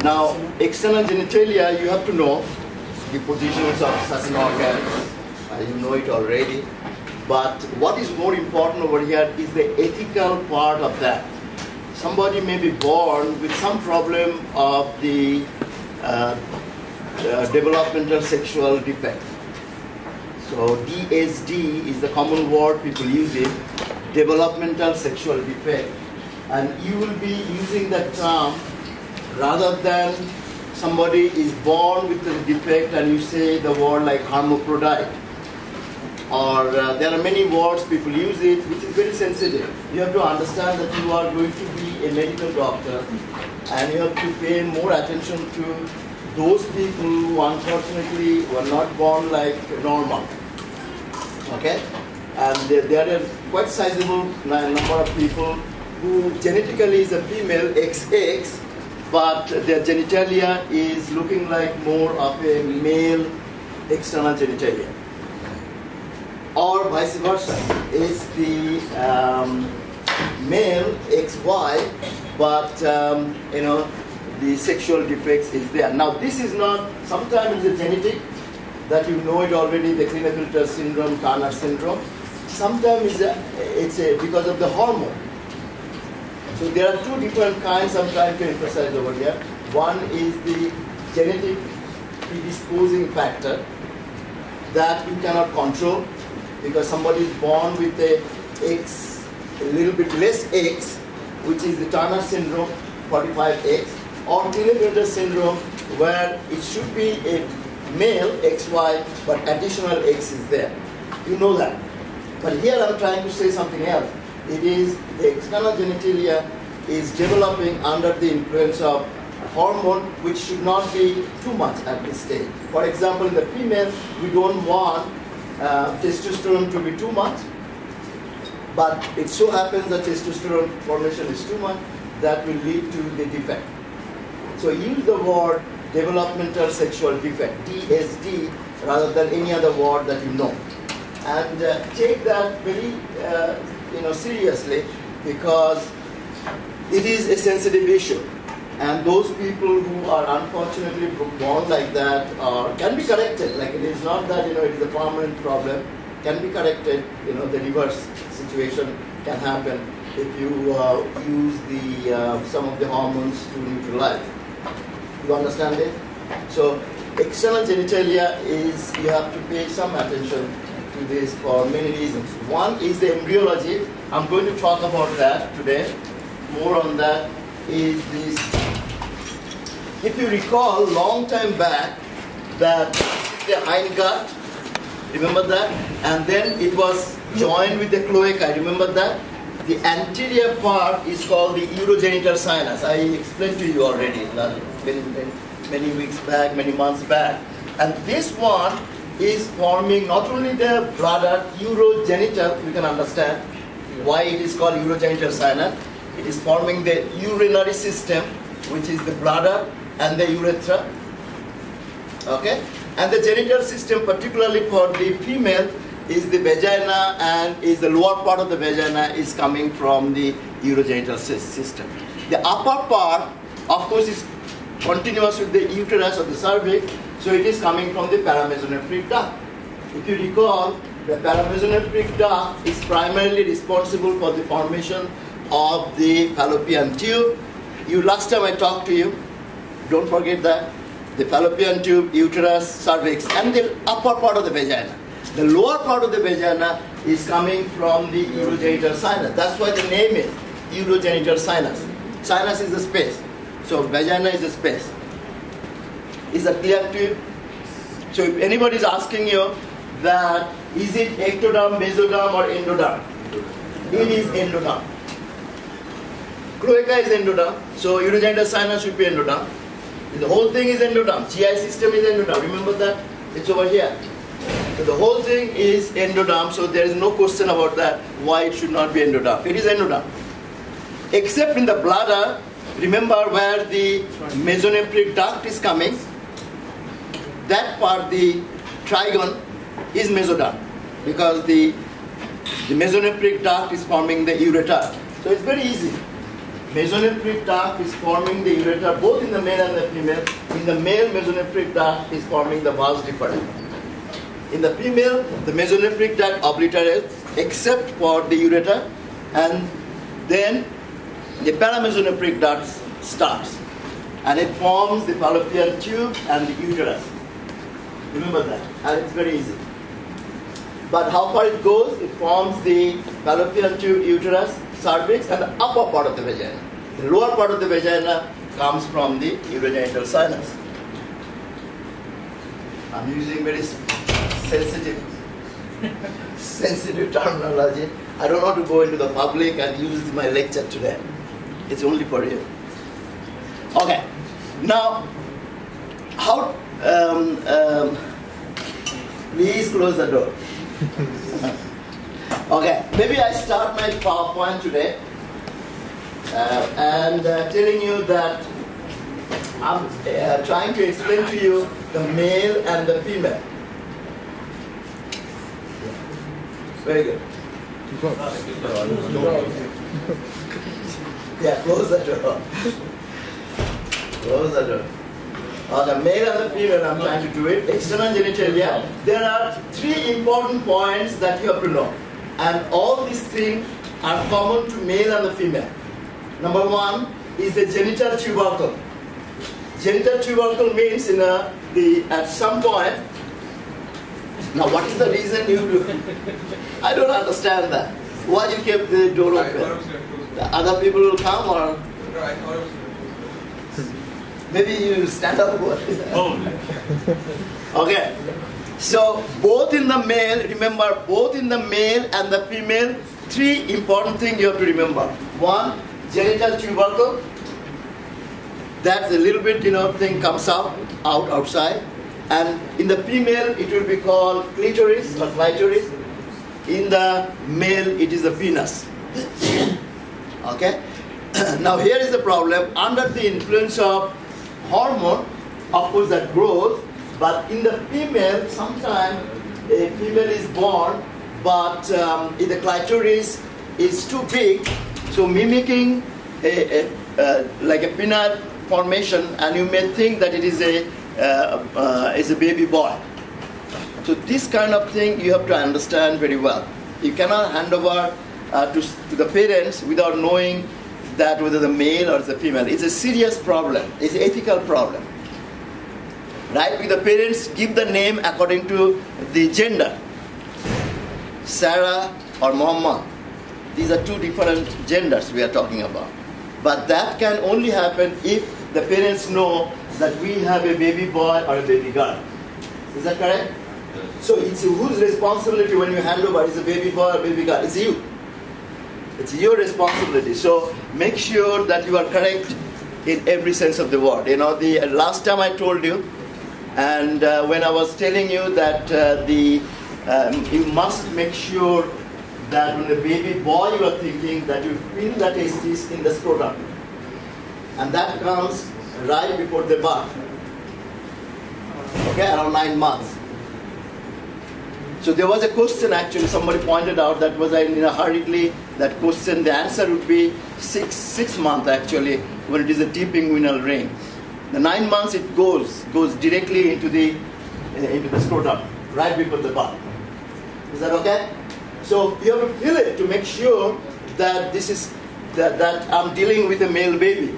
Now, external genitalia, you have to know the positions of certain organs. You know it already. But what is more important over here is the ethical part of that. Somebody may be born with some problem of the developmental sexual defect. So DSD is the common word people use it, developmental sexual defect. And you will be using that term rather than somebody is born with a defect and you say the word like hermaphrodite. Or there are many words people use it which is very sensitive. You have to understand that you are going to be a medical doctor and you have to pay more attention to those people who unfortunately were not born like normal. Okay? And there are quite sizable number of people who genetically is a female XX, but their genitalia is looking like more of a male external genitalia. Or vice versa, is the male XY, but the sexual defects is there. Now this is not, sometimes it's a genetic, that you know it already, the Klinefelter syndrome, Turner syndrome. Sometimes it's because of the hormone. So there are two different kinds I'm trying to emphasize over here. One is the genetic predisposing factor that you cannot control because somebody is born with a little bit less X, which is the Turner syndrome, 45X, or Klinefelter syndrome, where it should be a male XY, but additional X is there. You know that. But here I'm trying to say something else. It is the external genitalia is developing under the influence of hormone, which should not be too much at this stage. For example, in the female, we don't want testosterone to be too much, but it so happens that testosterone formation is too much, that will lead to the defect. So use the word developmental sexual defect, DSD, rather than any other word that you know. And take that very seriously, because it is a sensitive issue. And those people who are unfortunately born like that can be corrected. Like, it is not that it is a permanent problem. Can be corrected. The reverse situation can happen if you use the some of the hormones to neutralize. You understand it? So external genitalia is, you have to pay some attention to this for many reasons. One is the embryology. I'm going to talk about that today. More on that is this. If you recall, long time back, that the hindgut, remember that? And then it was joined with the cloaca, remember that? The anterior part is called the urogenital sinus. I explained to you already many weeks back, many months back. And this one is forming not only the bladder, urogenital, you can understand why it is called urogenital sinus. It is forming the urinary system, which is the bladder and the urethra. Okay? And the genital system, particularly for the female, is the vagina, and is the lower part of the vagina is coming from the urogenital system. The upper part, of course, is continuous with the uterus or the cervix, so it is coming from the paramesonephric duct. If you recall, the paramesonephric duct is primarily responsible for the formation of the fallopian tube. Last time I talked to you, don't forget that, the fallopian tube, uterus, cervix, and the upper part of the vagina. The lower part of the vagina is coming from the urogenital sinus. That's why the name is urogenital sinus. Sinus is the space. So vagina is the space. Is that clear to you? So if anybody is asking you that is it ectoderm, mesoderm, or endoderm? It is endoderm. Cloaca is endoderm. So urogenital sinus should be endoderm. The whole thing is endoderm. GI system is endoderm. Remember that? It's over here. So the whole thing is endoderm, so there is no question about that, why it should not be endoderm. It is endoderm. Except in the bladder, remember where the mesonephric duct is coming, that part, the trigone, is mesoderm, because the mesonephric duct is forming the ureter. So it's very easy. mesonephric duct is forming the ureter both in the male and the female. In the male, mesonephric duct is forming the vas deferens. In the female, the mesonephric duct obliterates except for the ureter, and then the paramesonephric duct starts, and it forms the fallopian tube and the uterus. Remember that, and it's very easy. But how far it goes, it forms the fallopian tube, uterus, cervix, and the upper part of the vagina. The lower part of the vagina comes from the urogenital sinus. I'm using very sensitive terminology. I don't want to go into the public and use my lecture today. It's only for you. Okay. Now, how? Please close the door. Okay, maybe I start my PowerPoint today and telling you that I'm trying to explain to you the male and the female. Very good. Yeah, close the door. Close the door. The male and the female, I'm trying to do it. External genitalia. There are 3 important points that you have to know. And all these things are common to male and the female. Number 1 is the genital tubercle. Genital tubercle means at some point. Now, what is the reason you do? I don't understand that. Why you kept the door open? The other people will come, or I thought it was. maybe you stand up. Okay. So both in the male, remember, both in the male and the female, 3 important things you have to remember. 1, genital tubercle. That's a little bit, thing comes outside. And in the female, it will be called clitoris or clitoris. In the male, it is the penis. Okay? Now here is the problem. Under the influence of hormone, of course that grows, but in the female, sometimes a female is born, but if the clitoris is too big, so mimicking like a peanut formation, and you may think that it is a baby boy. So this kind of thing you have to understand very well. You cannot hand over to the parents without knowing that whether the male or the female. It's a serious problem. It's an ethical problem. Right? With the parents give the name according to the gender. Sarah or Muhammad. These are 2 different genders we are talking about. But that can only happen if the parents know that we have a baby boy or a baby girl. Is that correct? So it's whose responsibility when you hand over is a baby boy or baby girl? It's you. It's your responsibility. So make sure that you are correct in every sense of the word. The last time I told you, and when I was telling you that you must make sure that when the baby boy you are thinking that you feel the testes in the scrotum. And that comes right before the birth. Okay, around 9 months. So there was a question actually, somebody pointed out that was in a hurriedly, that question, the answer would be 6 months actually, when it is a deep inguinal ring. The 9 months it goes directly into the scrotum, right before the birth. Is that okay? So you have to feel it to make sure that that I'm dealing with a male baby.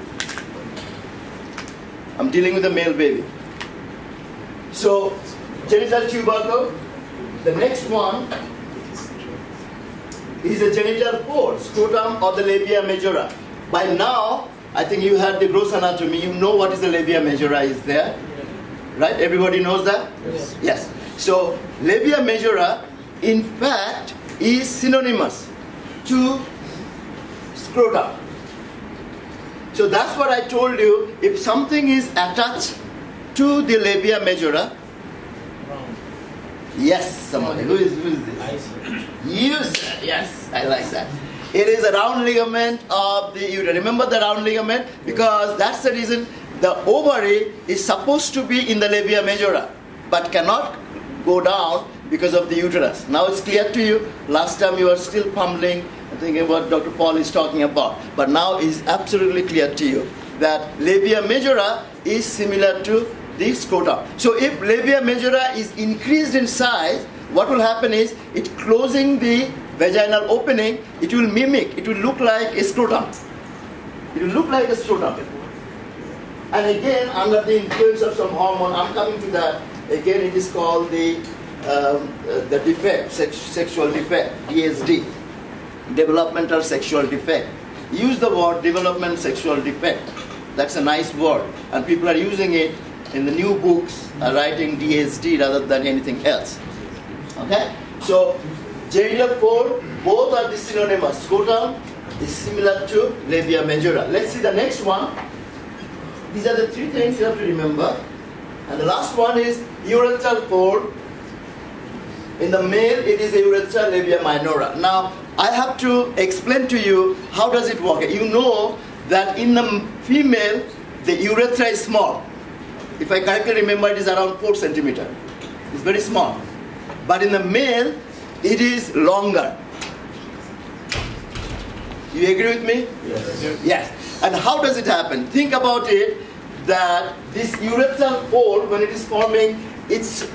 I'm dealing with a male baby. So genital tubercle. The next one is a genital pore, scrotum or the labia majora. By now, I think you had the gross anatomy. You know what is the labia majora is there, right? Everybody knows that? Yes. Yes. So labia majora, in fact, is synonymous to scrotum. So that's what I told you. If something is attached to the labia majora, yes, somebody. Who is this? You, sir. Yes, I like that. It is a round ligament of the uterus. Remember the round ligament? Because that's the reason the ovary is supposed to be in the labia majora, but cannot go down because of the uterus. Now it's clear to you. Last time you were still fumbling thinking what Dr. Paul is talking about. But now it's absolutely clear to you that labia majora is similar to the scrotum. So if labia majora is increased in size, what will happen is it closing the vaginal opening, it will mimic, it will look like a scrotum. It will look like a scrotum. And again, under the influence of some hormone, I'm coming to that, again it is called the defect, sexual defect, DSD, developmental sexual defect. Use the word development sexual defect. That's a nice word. And people are using it in the new books, writing DSD rather than anything else. Okay? So, genital fold, both are the synonymous. Scrotum is similar to labia majora. Let's see the next one. These are the three things you have to remember. And the last one is urethral fold. In the male, it is a urethra labia minora. Now, I have to explain to you how does it work. You know that in the female, the urethra is small. If I correctly remember, it is around 4 centimeters. It's very small. But in the male, it is longer. You agree with me? Yes. Yes. And how does it happen? Think about it, that this urethral fold, when it is forming, it's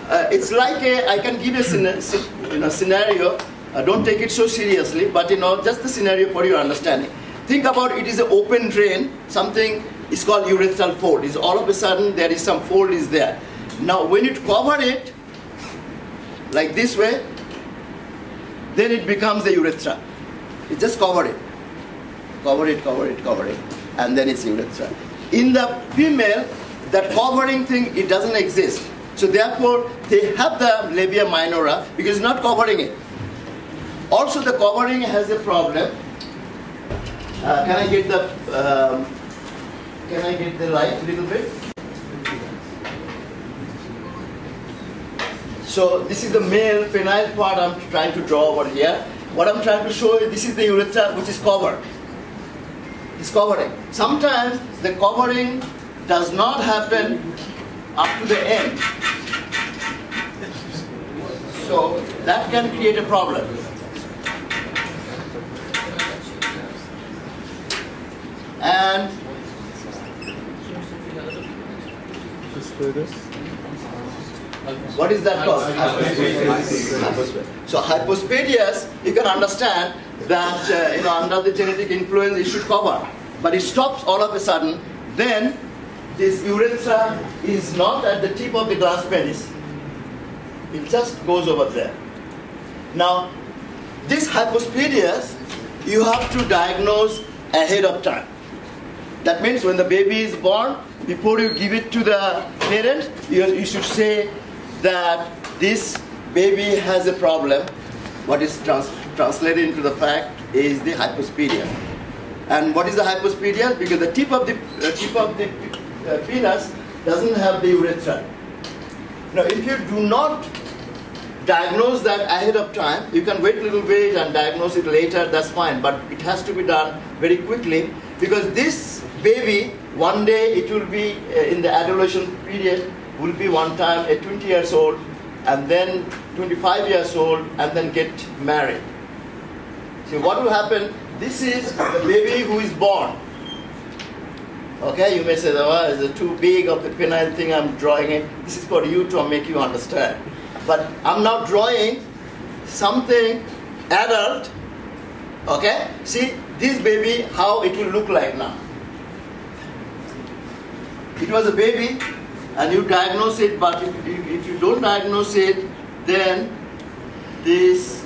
like I can give you a scenario. Don't take it so seriously, but just the scenario for your understanding. Think about it is an open drain, something is called urethral fold. Is all of a sudden there is some fold is there. Now when you cover it, like this way, then it becomes the urethra. You just cover it. Cover it, cover it, cover it. And then it's urethra. In the female, that covering thing, it doesn't exist. So therefore, they have the labia minora because it's not covering it. Also, the covering has a problem. Can I get the light a little bit? So this is the male penile part I'm trying to draw over here. What I'm trying to show you, this is the urethra which is covered. It's covering. Sometimes the covering does not happen up to the end. So that can create a problem. And what is that called? Hypospadias. So hypospadias, you can understand that under the genetic influence it should cover, but it stops all of a sudden. Then this urethra is not at the tip of the glans penis. It just goes over there. Now, this hypospadias you have to diagnose ahead of time. That means when the baby is born, before you give it to the parent, you should say that this baby has a problem. What is translated into the fact is the hypospadia. And what is the hypospadia? Because the tip of the penis doesn't have the urethra. Now, if you do not diagnose that ahead of time, you can wait a little bit and diagnose it later, that's fine. But it has to be done very quickly because this baby, one day it will be in the adolescent period, will be one time at 20 years old and then 25 years old and then get married. So what will happen? This is the baby who is born. Okay, you may say, oh, is it too big of the penile thing I'm drawing it? This is for you to make you understand. But I'm now drawing something adult. Okay, see this baby, how it will look like now. It was a baby and you diagnose it, but if you don't diagnose it, then this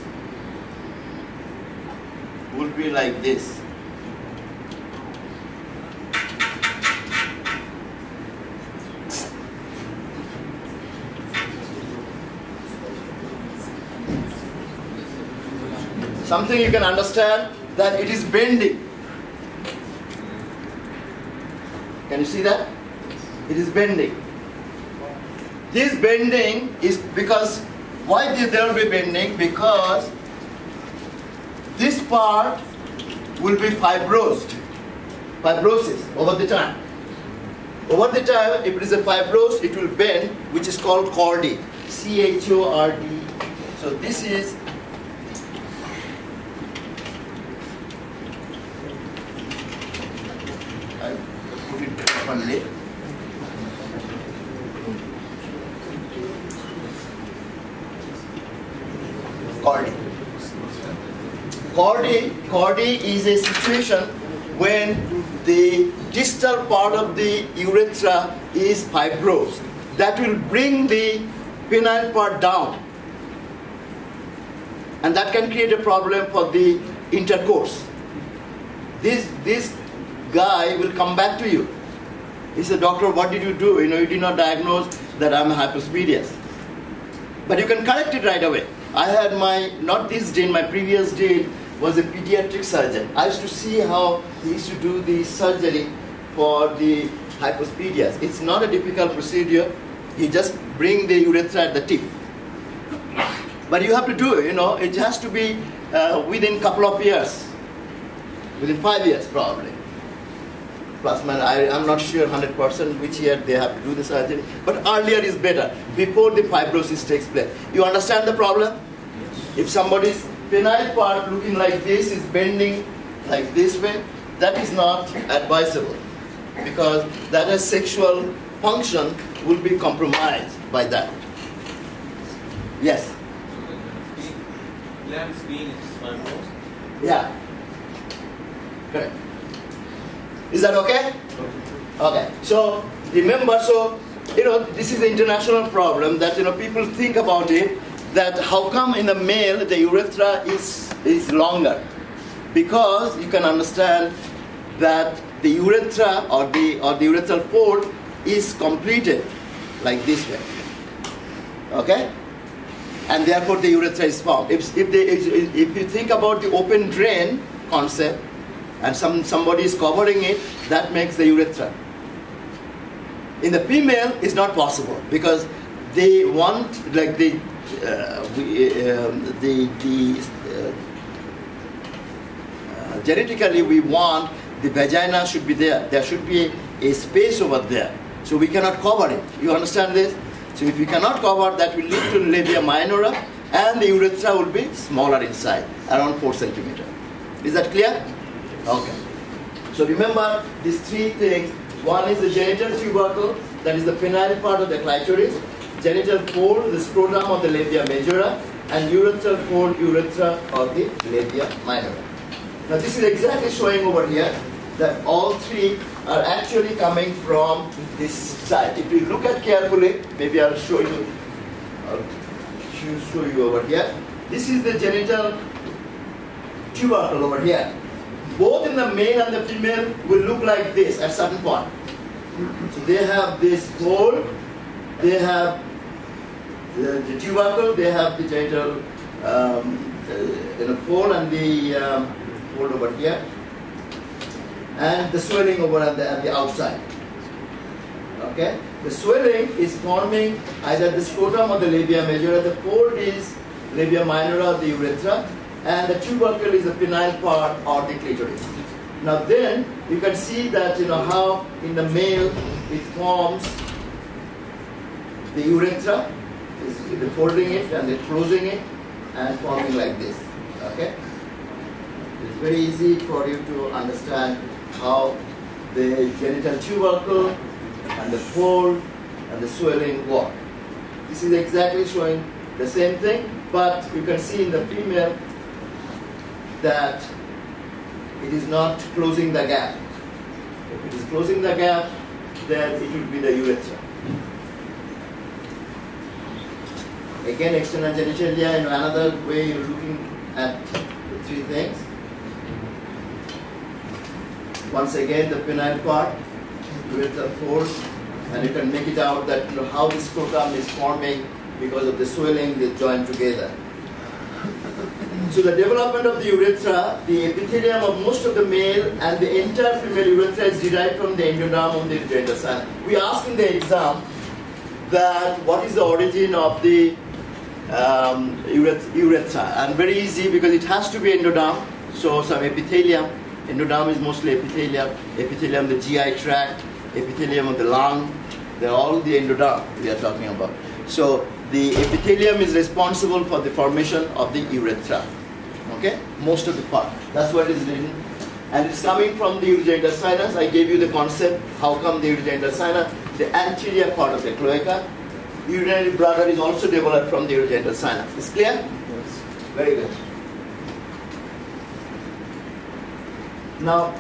will be like this. Something you can understand that it is bending. Can you see that? It is bending. This bending is because, why there will be bending? Because this part will be fibrosis over the time. Over the time, if it is a fibrose, it will bend, which is called chordy. C-H-O-R-D. So this is I'll put it properly. Cordy is a situation when the distal part of the urethra is fibrous. That will bring the penile part down. And that can create a problem for the intercourse. This guy will come back to you. He said, doctor, what did you do? You did not diagnose that I'm hypospadias. But you can correct it right away. I had not this dean, my previous dean was a pediatric surgeon. I used to see how he used to do the surgery for the hypospadias. It's not a difficult procedure. You just bring the urethra at the tip. But you have to do it, it has to be within a couple of years. Within 5 years, probably. Plus, I'm not sure 100% which year they have to do the surgery. But earlier is better, before the fibrosis takes place. You understand the problem? Yes. If somebody's penile part looking like this is bending like this way, that is not advisable. Because that is sexual function will be compromised by that. Yes? Gland's being is fibrous? Yeah. Correct. Is that okay? Okay. So remember, this is an international problem that people think about it, that how come in the male the urethra is longer? Because you can understand that the urethra or the urethral fold is completed like this way. Okay? And therefore the urethra is formed. If you think about the open drain concept, and somebody is covering it, that makes the urethra. In the female, it's not possible because they want, like genetically we want the vagina should be there. There should be a space over there. So we cannot cover it. You understand this? So if we cannot cover, that will lead to labia minora, and the urethra will be smaller inside, around 4 centimeters. Is that clear? Okay. So remember these three things. One is the genital tubercle, that is the penile part of the clitoris, genital fold, the scrotum of the labia majora, and urethral fold, urethra of the labia minora. Now this is exactly showing over here that all three are actually coming from this side. If you look at carefully, maybe I'll show you over here. This is the genital tubercle over here. Both in the male and the female will look like this at certain point. So they have this fold, they have the tubercle, they have the genital fold and the fold over here, and the swelling over at the outside. Okay, the swelling is forming either the scrotum or the labia majora. The fold is labia minora of the urethra, and the tubercle is the penile part or the clitoris. Now then, you can see that how in the male it forms the urethra, is folding it and then closing it and forming like this. Okay, it's very easy for you to understand how the genital tubercle and the fold and the swelling work. This is exactly showing the same thing, but you can see in the female that it is not closing the gap. If it is closing the gap, then it will be the urethra. Again, external genitalia, in another way you're looking at the three things. Once again, the penile part, urethral fold, and you can make it out that how the scrotum is forming because of the swelling they join together. So the development of the urethra, the epithelium of most of the male and the entire female urethra is derived from the endoderm of the genital sac. We asked in the exam that what is the origin of the urethra, and very easy because it has to be endoderm. So some epithelium, endoderm is mostly epithelium, epithelium of the GI tract, epithelium of the lung, they're all the endoderm we are talking about. So the epithelium is responsible for the formation of the urethra. Okay, most of the part. That's what is written. And it's coming from the urogenital sinus. I gave you the concept, how come the urogenital sinus, the anterior part of the cloaca. Urinary bladder is also developed from the urogenital sinus. Is clear? Yes. Very good. Now,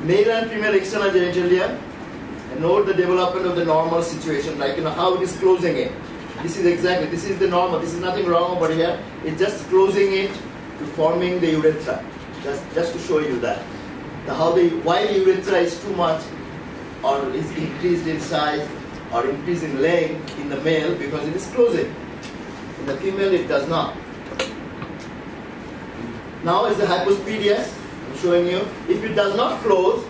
male and female external genitalia, note the development of the normal situation, like how it is closing it. This is exactly, this is the normal, this is nothing wrong over here. It's just closing it to forming the urethra. Just to show you that. Why the urethra is too much or is increased in size or increased in length in the male, because it is closing. In the female it does not. Now is the hypospadias. I'm showing you. If it does not close,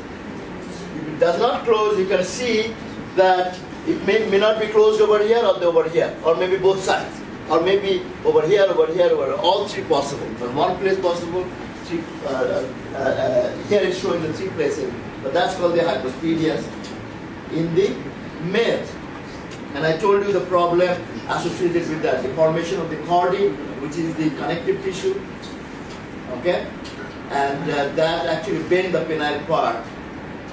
you can see that it may not be closed over here or over here, or maybe both sides, or maybe over here, all three possible. But one place possible, three, here it's showing the three places, but that's called the hypospadias in the males. And I told you the problem associated with that, the formation of the chordae, which is the connective tissue, okay? And that actually bend the penile part.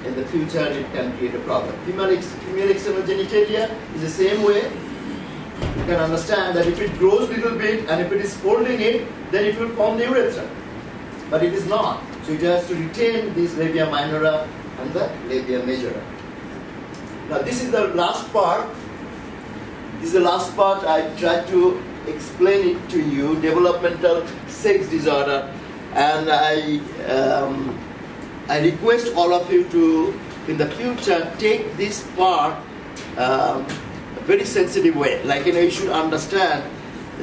In the future, it can create a problem. Female external genitalia is the same way. You can understand that if it grows a little bit and if it is folding it, then it will form the urethra. But it is not. So it has to retain this labia minora and the labia majora. Now this is the last part. This is the last part. I tried to explain it to you, developmental sex disorder. And I request all of you to, in the future, take this part a very sensitive way. Like, you should understand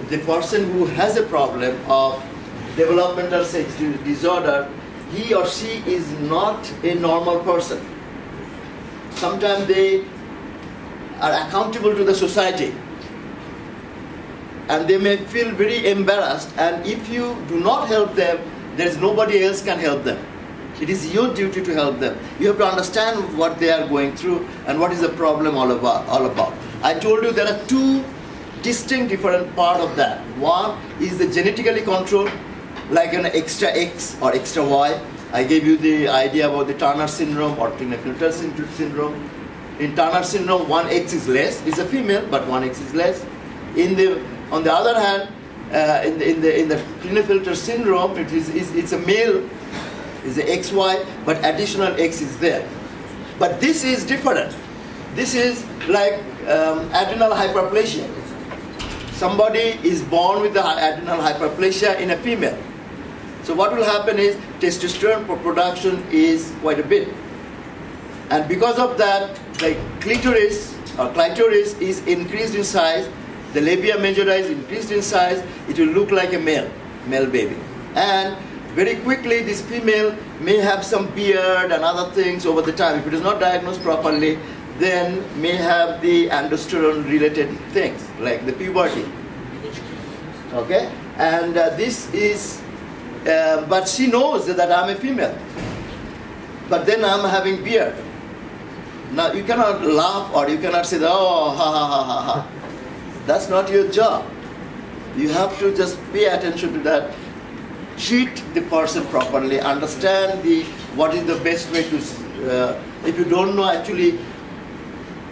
the person who has a problem of developmental sex disorder, he or she is not a normal person. Sometimes they are accountable to the society. And they may feel very embarrassed. And if you do not help them, there is nobody else can help them. It is your duty to help them. You have to understand what they are going through and what is the problem all about. I told you there are two distinct different parts of that. One is the genetically controlled, like an extra X or extra Y. I gave you the idea about the Turner syndrome or Klinefelter syndrome. In Turner syndrome, one X is less. It's a female, but one X is less. On the other hand, in the Klinefelter syndrome, it's a male. Is the XY, but additional X is there. But this is different. This is like adrenal hyperplasia. Somebody is born with the adrenal hyperplasia in a female. So what will happen is testosterone production is quite a bit. And because of that, like clitoris is increased in size, the labia majora is increased in size, it will look like a male baby. And very quickly, this female may have some beard and other things over the time. If it is not diagnosed properly, then may have the androsterone-related things, like the puberty. Okay? And this is, but she knows that I'm a female. But then I'm having beard. Now, you cannot laugh or you cannot say, oh, ha, ha, ha, ha, ha. That's not your job. You have to just pay attention to that. Treat the person properly, understand what is the best way to, if you don't know, actually,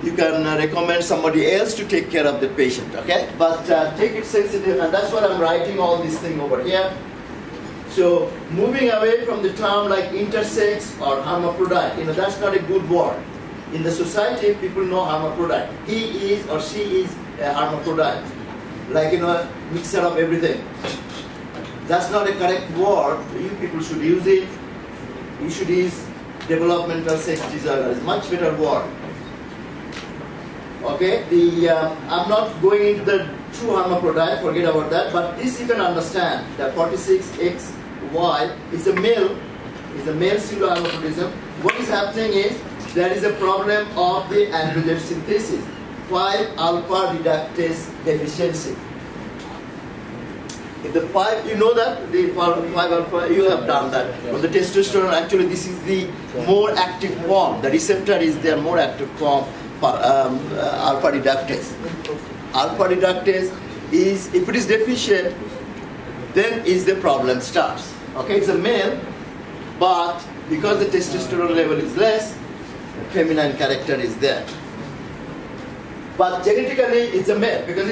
you can recommend somebody else to take care of the patient, okay? But take it sensitive, and that's what I'm writing all this thing over here. So, moving away from the term like intersex or hermaphrodite, that's not a good word. In the society, people know hermaphrodite. He is or she is a hermaphrodite. Like, a mixture of everything. That's not a correct word. You people should use it. You should use developmental sex disorder. It's a much better word. Okay? I'm not going into the true hermaphrodite, forget about that, but this you can understand. The 46XY is a male pseudohermaphrodism. What is happening is there is a problem of the androgen synthesis, 5-alpha reductase deficiency. If the 5, you know that, the 5-alpha, you have done that. But the testosterone, actually this is the more active form. The receptor is their more active form, alpha reductase. Alpha reductase is, if it is deficient, then is the problem starts. Okay, it's a male, but because the testosterone level is less, feminine character is there. But genetically, it's a male because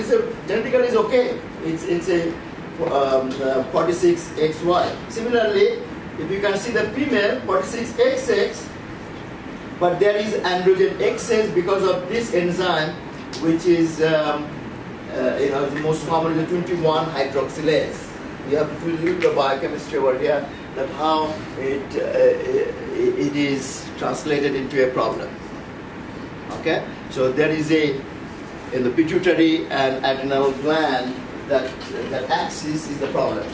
genetically it's okay. It's a 46XY. Similarly, if you can see the female 46XX, but there is androgen excess because of this enzyme, which is the most common is the 21 hydroxylase. You have to look the biochemistry over here, that how it is translated into a problem. Okay, so there is in the pituitary and adrenal gland that axis is the problem.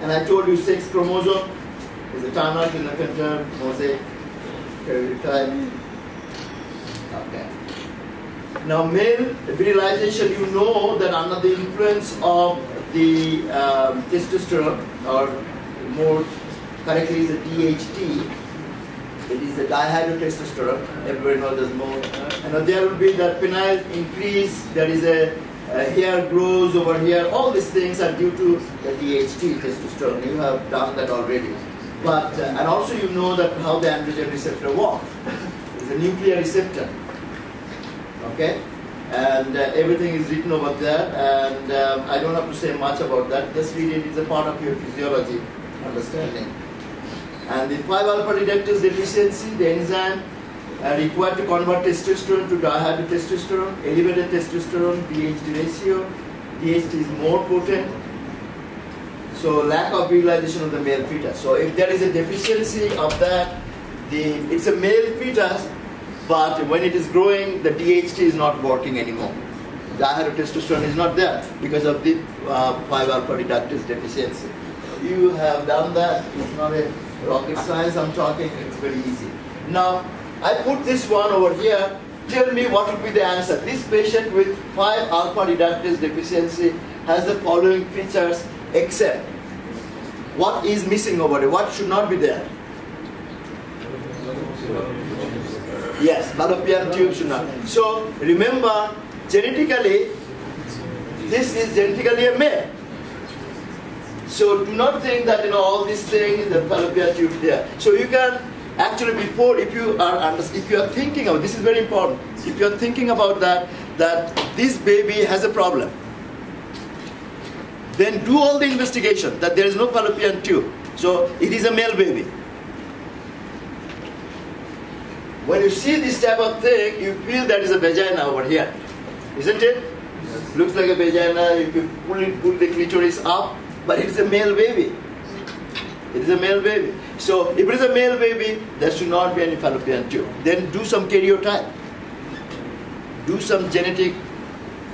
And I told you 6 chromosome is the Turner, Klinefelter, mosaic, karyotype. Okay. Now male virilization, you know that under the influence of the testosterone, or more correctly is the DHT, it is the dihydrotestosterone, everybody knows there's more. And there will be the penile increase, there is a hair grows over here, all these things are due to the DHT, testosterone. You have done that already. But, and also you know that how the androgen receptor works. It's a nuclear receptor. Okay? And everything is written over there, and I don't have to say much about that. Just read it, it's a part of your physiology understanding. And the 5-alpha reductase deficiency, the enzyme required to convert testosterone to dihydrotestosterone, elevated testosterone, DHT ratio. DHT is more potent. So lack of virilization of the male fetus. So if there is a deficiency of that, it's a male fetus, but when it is growing, the DHT is not working anymore. Dihydrotestosterone is not there because of the 5-alpha reductase deficiency. You have done that. It's not a rocket science I'm talking. It's very easy. Now, I put this one over here. Tell me what would be the answer. This patient with 5-alpha reductase deficiency has the following features, except what is missing over there? What should not be there? Yes, fallopian tube should not. So remember, genetically, this is genetically a male. So do not think that all these things, the fallopian tube there. So you can actually before, if you are thinking of, this is very important. If you are thinking about that this baby has a problem, then do all the investigation that there is no fallopian tube. So it is a male baby. When you see this type of thing, you feel that is a vagina over here, isn't it? Yes. Looks like a vagina. If you pull the clitoris up, but it's a male baby. It is a male baby. So if it is a male baby, there should not be any fallopian tube. Then do some karyotype. Do some genetic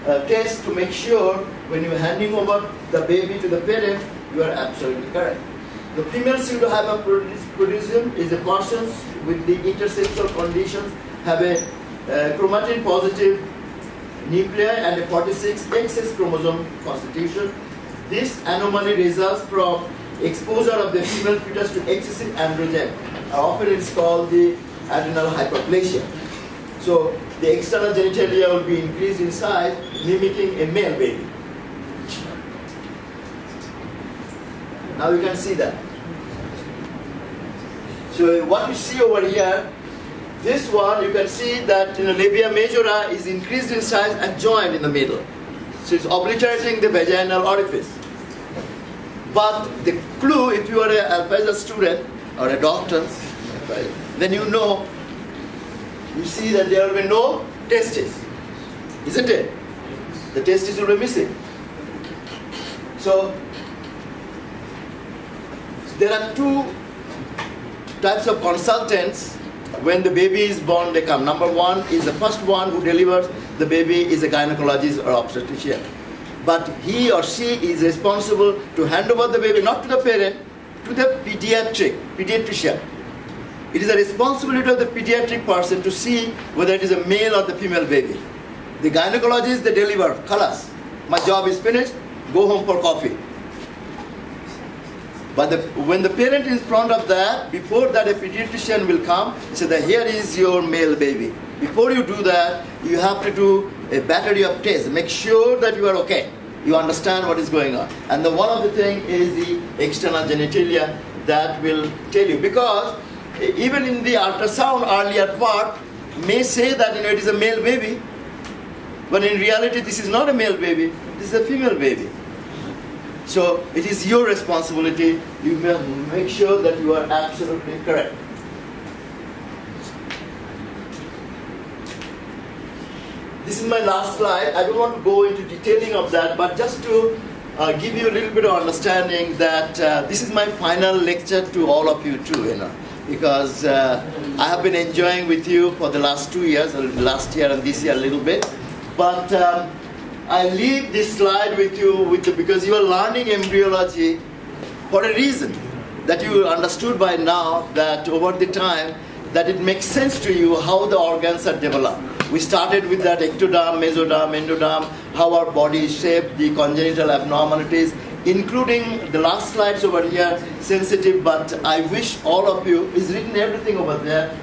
test to make sure when you are handing over the baby to the parent, you are absolutely correct. The female pseudohyperrhoditism is a person with the intersexual conditions have a chromatin positive nuclei and a 46 XS chromosome constitution. This anomaly results from exposure of the female fetus to excessive androgen. Often it's called the adrenal hyperplasia. So the external genitalia will be increased in size, mimicking a male baby. Now you can see that. So what you see over here, this one you can see that labia majora is increased in size and joined in the middle. So it's obliterating the vaginal orifice. But the clue, if you are an alpha student or a doctor, then you know, you see that there will be no testes, isn't it? The testes will be missing. So there are two types of consultants when the baby is born. They come. Number one is the first one who delivers the baby is a gynecologist or obstetrician. But he or she is responsible to hand over the baby, not to the parent, to the pediatrician. It is the responsibility of the pediatric person to see whether it is a male or the female baby. The gynecologist, they deliver, khalas, my job is finished, go home for coffee. But when the parent is in front of that, before that a pediatrician will come, say that here is your male baby. Before you do that, you have to do a battery of tests. Make sure that you are okay. You understand what is going on. And one of the things is the external genitalia. that will tell you. Because even in the ultrasound earlier part may say that it is a male baby, but in reality this is not a male baby, this is a female baby. So it is your responsibility. You must make sure that you are absolutely correct. This is my last slide. I don't want to go into detailing of that, but just to give you a little bit of understanding that this is my final lecture to all of you too, because I have been enjoying with you for the last 2 years, last year and this year a little bit. But I leave this slide with you because you are learning embryology for a reason, that you understood by now that over the time that it makes sense to you how the organs are developed. We started with that ectoderm, mesoderm, endoderm, how our body is shaped, the congenital abnormalities, including the last slides over here, sensitive, but I wish all of you, is written everything over there,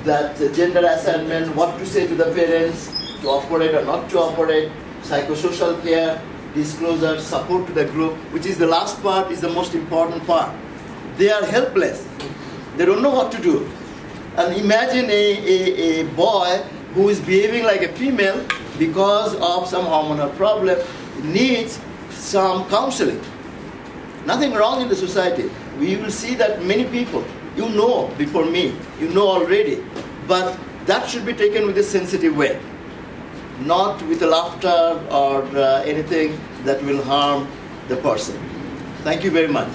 that gender assignment, what to say to the parents, to operate or not to operate, psychosocial care, disclosure, support to the group, which is the last part, is the most important part. They are helpless. They don't know what to do. And imagine a boy who is behaving like a female because of some hormonal problem, needs some counseling. Nothing wrong in the society. We will see that many people, you know before me, you know already, but that should be taken with a sensitive way, not with a laughter or anything that will harm the person. Thank you very much.